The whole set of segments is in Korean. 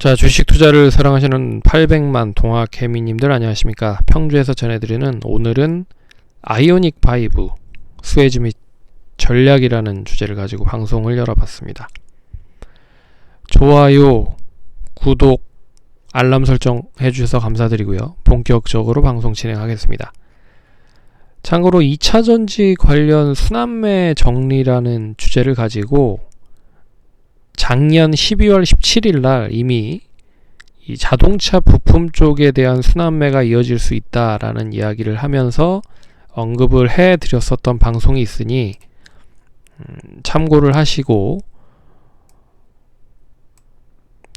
자, 주식 투자를 사랑하시는 800만 동학개미님들 안녕하십니까. 평주에서 전해드리는 오늘은 아이오닉 5 스웨즈 및 전략이라는 주제를 가지고 방송을 열어봤습니다. 좋아요, 구독, 알람 설정 해주셔서 감사드리고요. 본격적으로 방송 진행하겠습니다. 참고로 2차전지 관련 순환매 정리라는 주제를 가지고 작년 12월 17일 날 이미 이 자동차 부품 쪽에 대한 순환매가 이어질 수 있다라는 이야기를 하면서 언급을 해 드렸었던 방송이 있으니 참고를 하시고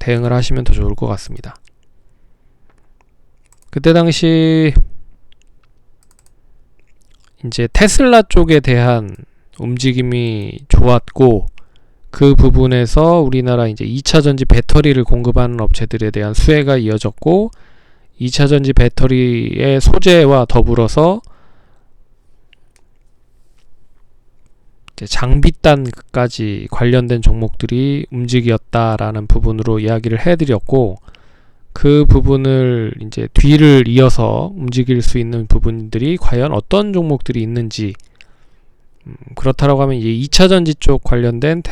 대응을 하시면 더 좋을 것 같습니다. 그때 당시 이제 테슬라 쪽에 대한 움직임이 좋았고, 그 부분에서 우리나라 이제 2차전지 배터리를 공급하는 업체들에 대한 수혜가 이어졌고, 2차전지 배터리의 소재와 더불어서 이제 장비단까지 관련된 종목들이 움직였다라는 부분으로 이야기를 해드렸고, 그 부분을 이제 뒤를 이어서 움직일 수 있는 부분들이 과연 어떤 종목들이 있는지, 그렇다라고 하면 이제 2차전지 쪽 관련된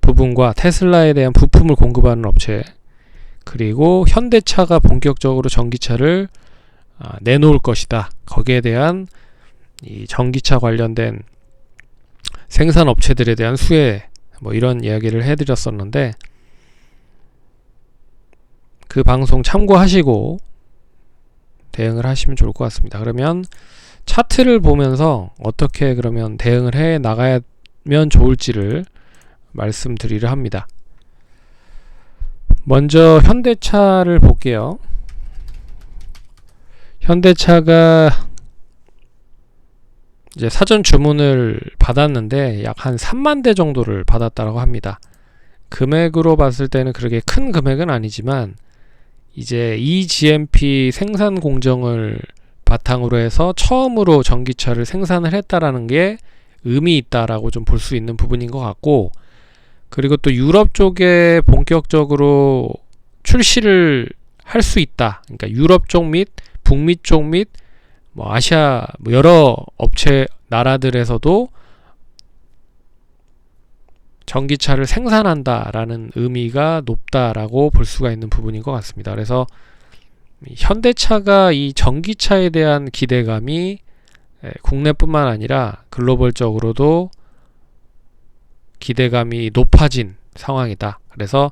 부분과 테슬라에 대한 부품을 공급하는 업체, 그리고 현대차가 본격적으로 전기차를 내놓을 것이다, 거기에 대한 이 전기차 관련된 생산 업체들에 대한 수혜, 이런 이야기를 해드렸었는데, 그 방송 참고하시고 대응을 하시면 좋을 것 같습니다. 그러면 차트를 보면서 어떻게 그러면 대응을 해 나가면 좋을지를 말씀드리려 합니다. 먼저 현대차를 볼게요. 현대차가 이제 사전 주문을 받았는데 약 한 3만 대 정도를 받았다고 합니다. 금액으로 봤을 때는 그렇게 큰 금액은 아니지만, 이제 eGMP 생산 공정을 바탕으로 해서 처음으로 전기차를 생산을 했다라는 게 의미 있다라고 좀 볼 수 있는 부분인 것 같고, 그리고 또 유럽 쪽에 본격적으로 출시를 할 수 있다. 그러니까 유럽 쪽 및 북미 쪽 및 아시아 여러 업체 나라들에서도 전기차를 생산한다라는 의미가 높다라고 볼 수가 있는 부분인 것 같습니다. 그래서 현대차가 이 전기차에 대한 기대감이 국내뿐만 아니라 글로벌적으로도 기대감이 높아진 상황이다. 그래서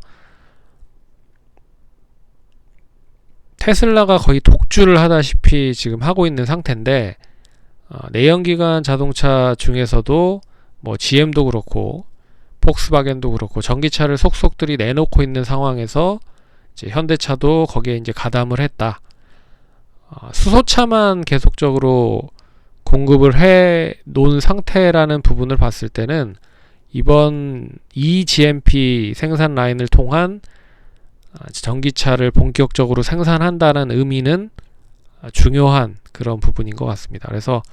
테슬라가 거의 독주를 하다시피 지금 하고 있는 상태인데, 내연기관 자동차 중에서도 GM도 그렇고 폭스바겐도 그렇고 전기차를 속속들이 내놓고 있는 상황에서 이제 현대차도 거기에 이제 가담을 했다. 수소차만 계속적으로 공급을 해 놓은 상태라는 부분을 봤을 때는 이번 eGMP 생산 라인을 통한 전기차를 본격적으로 생산한다는 의미는 중요한 그런 부분인 것 같습니다. 그래서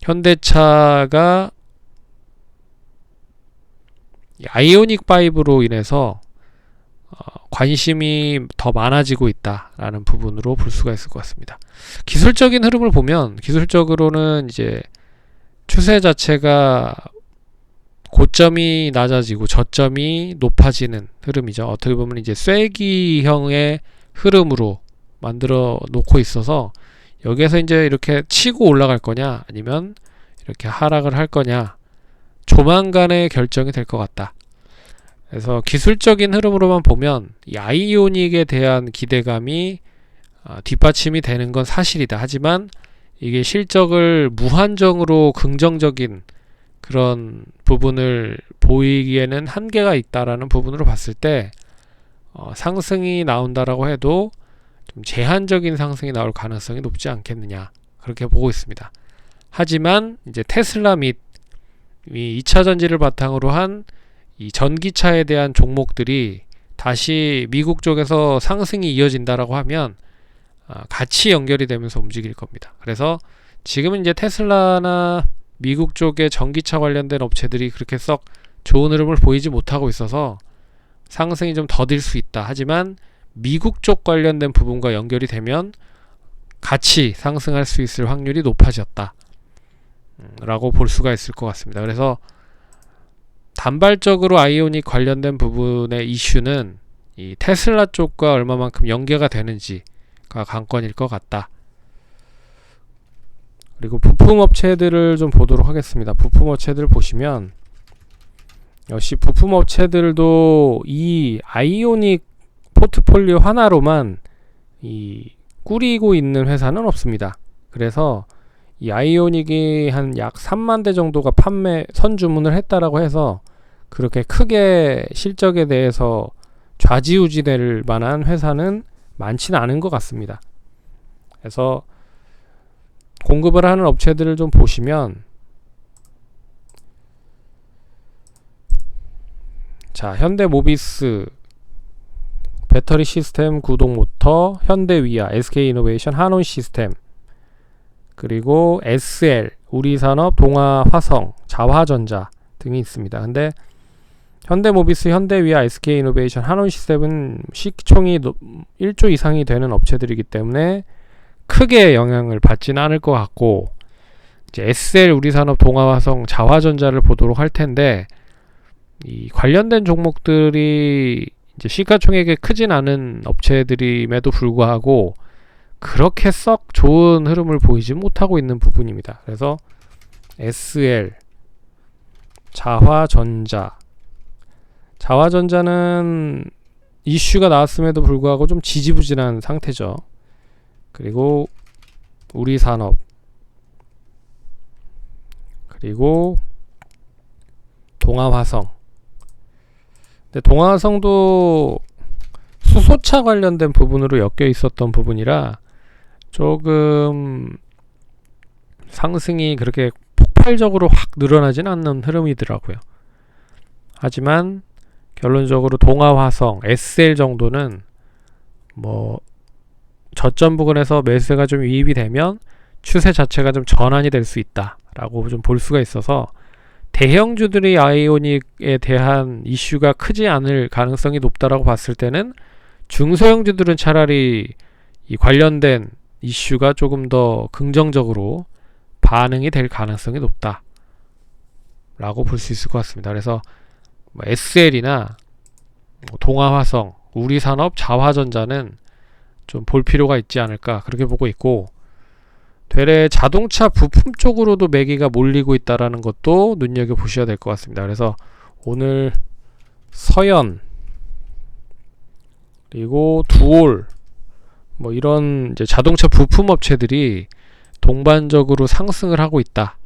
현대차가 아이오닉 5로 인해서 관심이 더 많아지고 있다라는 부분으로 볼 수가 있을 것 같습니다. 기술적인 흐름을 보면, 기술적으로는 이제 추세 자체가 고점이 낮아지고 저점이 높아지는 흐름이죠. 어떻게 보면 이제 쐐기형의 흐름으로 만들어 놓고 있어서, 여기에서 이제 이렇게 치고 올라갈 거냐 아니면 이렇게 하락을 할 거냐, 조만간에 결정이 될 것 같다. 그래서 기술적인 흐름으로만 보면 이 아이오닉에 대한 기대감이 뒷받침이 되는 건 사실이다. 하지만 이게 실적을 무한정으로 긍정적인 그런 부분을 보이기에는 한계가 있다라는 부분으로 봤을 때, 상승이 나온다라고 해도 좀 제한적인 상승이 나올 가능성이 높지 않겠느냐, 그렇게 보고 있습니다. 하지만 이제 테슬라 및 이 2차전지를 바탕으로 한 이 전기차에 대한 종목들이 다시 미국 쪽에서 상승이 이어진다라고 하면 같이 연결이 되면서 움직일 겁니다. 그래서 지금은 이제 테슬라나 미국 쪽의 전기차 관련된 업체들이 그렇게 썩 좋은 흐름을 보이지 못하고 있어서 상승이 좀 더딜 수 있다. 하지만 미국 쪽 관련된 부분과 연결이 되면 같이 상승할 수 있을 확률이 높아졌다 라고 볼 수가 있을 것 같습니다. 그래서 단발적으로 아이오닉 관련된 부분의 이슈는 이 테슬라 쪽과 얼마만큼 연계가 되는지가 관건일 것 같다. 그리고 부품 업체들을 좀 보도록 하겠습니다. 부품 업체들 보시면 역시 부품 업체들도 이 아이오닉 포트폴리오 하나로만 꾸리고 있는 회사는 없습니다. 그래서 이 아이오닉이 한 약 3만 대 정도가 선주문을 했다라고 해서 그렇게 크게 실적에 대해서 좌지우지 될 만한 회사는 많지는 않은 것 같습니다. 그래서 공급을 하는 업체들을 좀 보시면, 자, 현대모비스, 배터리 시스템, 구동모터, 현대위아, SK이노베이션, 한온시스템, 그리고 SL, 우리산업, 동아화성, 자화전자 등이 있습니다. 근데 현대모비스, 현대위아, SK이노베이션, 한온시스템은 시총이 1조 이상이 되는 업체들이기 때문에 크게 영향을 받지는 않을 것 같고, 이제 SL, 우리산업, 동아화성, 자화전자를 보도록 할 텐데, 이 관련된 종목들이 이제 시가총액이 크진 않은 업체들임에도 불구하고 그렇게 썩 좋은 흐름을 보이지 못하고 있는 부분입니다. 그래서 SL, 자화전자는 이슈가 나왔음에도 불구하고 좀 지지부진한 상태죠. 그리고 우리산업, 그리고 동아화성. 근데 동아화성도 수소차 관련된 부분으로 엮여 있었던 부분이라 조금 상승이 그렇게 폭발적으로 확 늘어나진 않는 흐름이더라고요. 하지만 결론적으로 동아화성, SL 정도는 뭐 저점 부근에서 매수가 좀 유입이 되면 추세 자체가 좀 전환이 될 수 있다 라고 좀 볼 수가 있어서, 대형주들이 아이오닉에 대한 이슈가 크지 않을 가능성이 높다라고 봤을 때는 중소형주들은 차라리 이 관련된 이슈가 조금 더 긍정적으로 반응이 될 가능성이 높다 라고 볼 수 있을 것 같습니다. 그래서 SL이나 동아화성, 우리산업, 자화전자는 좀 볼 필요가 있지 않을까 그렇게 보고 있고, 되레 자동차 부품 쪽으로도 매기가 몰리고 있다라는 것도 눈여겨보셔야 될 것 같습니다. 그래서 오늘 서연, 그리고 두올, 뭐 이런 이제 자동차 부품 업체들이 동반적으로 상승을 하고 있다.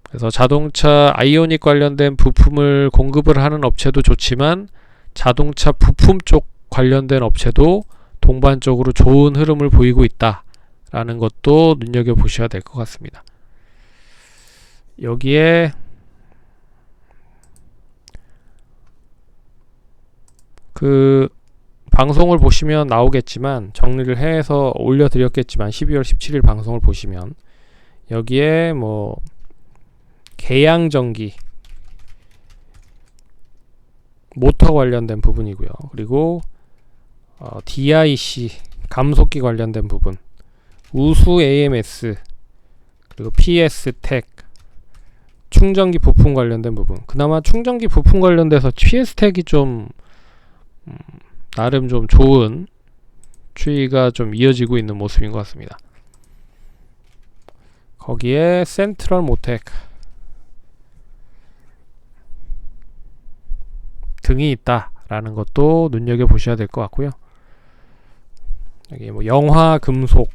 그래서 자동차 아이오닉 관련된 부품을 공급을 하는 업체도 좋지만 자동차 부품 쪽 관련된 업체도 동반적으로 좋은 흐름을 보이고 있다 라는 것도 눈여겨보셔야 될 것 같습니다. 여기에 그 방송을 보시면 나오겠지만, 정리를 해서 올려드렸겠지만 12월 17일 방송을 보시면 여기에 뭐 계양전기, 모터 관련된 부분이고요. 그리고 DIC, 감속기 관련된 부분, 우수 AMS, 그리고 PS텍, 충전기 부품 관련된 부분. 그나마 충전기 부품 관련돼서 PS텍이 좀 나름 좀 좋은 추이가 좀 이어지고 있는 모습인 것 같습니다. 거기에 센트럴 모텍 등이 있다라는 것도 눈여겨보셔야 될 것 같고요. 여기 뭐 영화금속,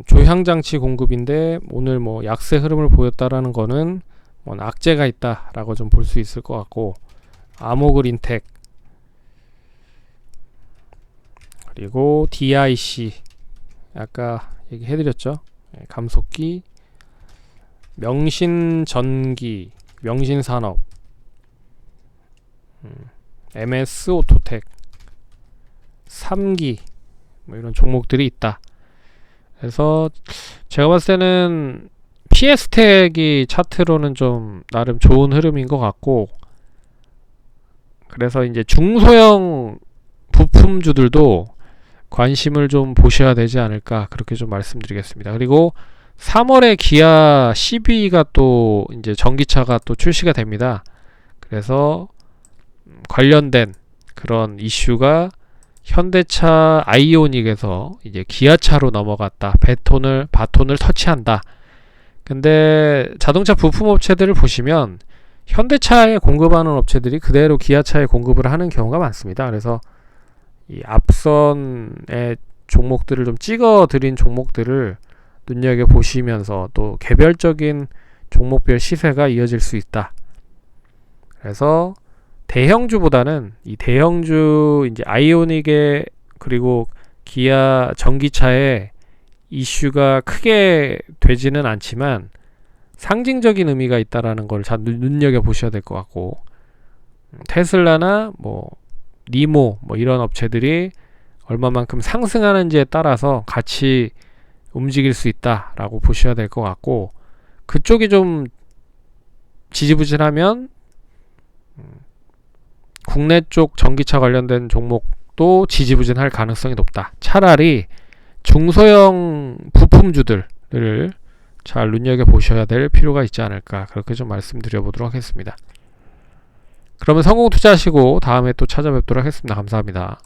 조향장치 공급인데 오늘 뭐 약세 흐름을 보였다라는 거는 뭐 악재가 있다라고 좀 볼 수 있을 것 같고, 아모그린텍, 그리고 DIC 아까 얘기해드렸죠. 감속기, 명신전기, 명신산업, MS 오토텍, 3기 뭐 이런 종목들이 있다. 그래서 제가 봤을 때는 PS텍이 차트로는 좀 나름 좋은 흐름인 것 같고, 그래서 이제 중소형 부품주들도 관심을 좀 보셔야 되지 않을까 그렇게 좀 말씀드리겠습니다. 그리고 3월에 기아 CV가 또 이제 전기차가 또 출시가 됩니다. 그래서 관련된 그런 이슈가 현대차 아이오닉에서 이제 기아차로 넘어갔다. 바톤을 터치한다. 근데 자동차 부품 업체들을 보시면 현대차에 공급하는 업체들이 그대로 기아차에 공급을 하는 경우가 많습니다. 그래서 이 앞선의 종목들을 좀 찍어드린 종목들을 눈여겨보시면서 또 개별적인 종목별 시세가 이어질 수 있다. 그래서 대형주보다는 이 대형주 이제 아이오닉의 그리고 기아 전기차의 이슈가 크게 되지는 않지만 상징적인 의미가 있다라는 걸 잘 눈여겨보셔야 될 것 같고, 테슬라나 뭐 니모 뭐 이런 업체들이 얼마만큼 상승하는지에 따라서 같이 움직일 수 있다라고 보셔야 될 것 같고, 그쪽이 좀 지지부진하면 국내 쪽 전기차 관련된 종목도 지지부진할 가능성이 높다. 차라리 중소형 부품주들을 잘 눈여겨보셔야 될 필요가 있지 않을까 그렇게 좀 말씀드려 보도록 하겠습니다. 그러면 성공 투자하시고 다음에 또 찾아뵙도록 하겠습니다. 감사합니다.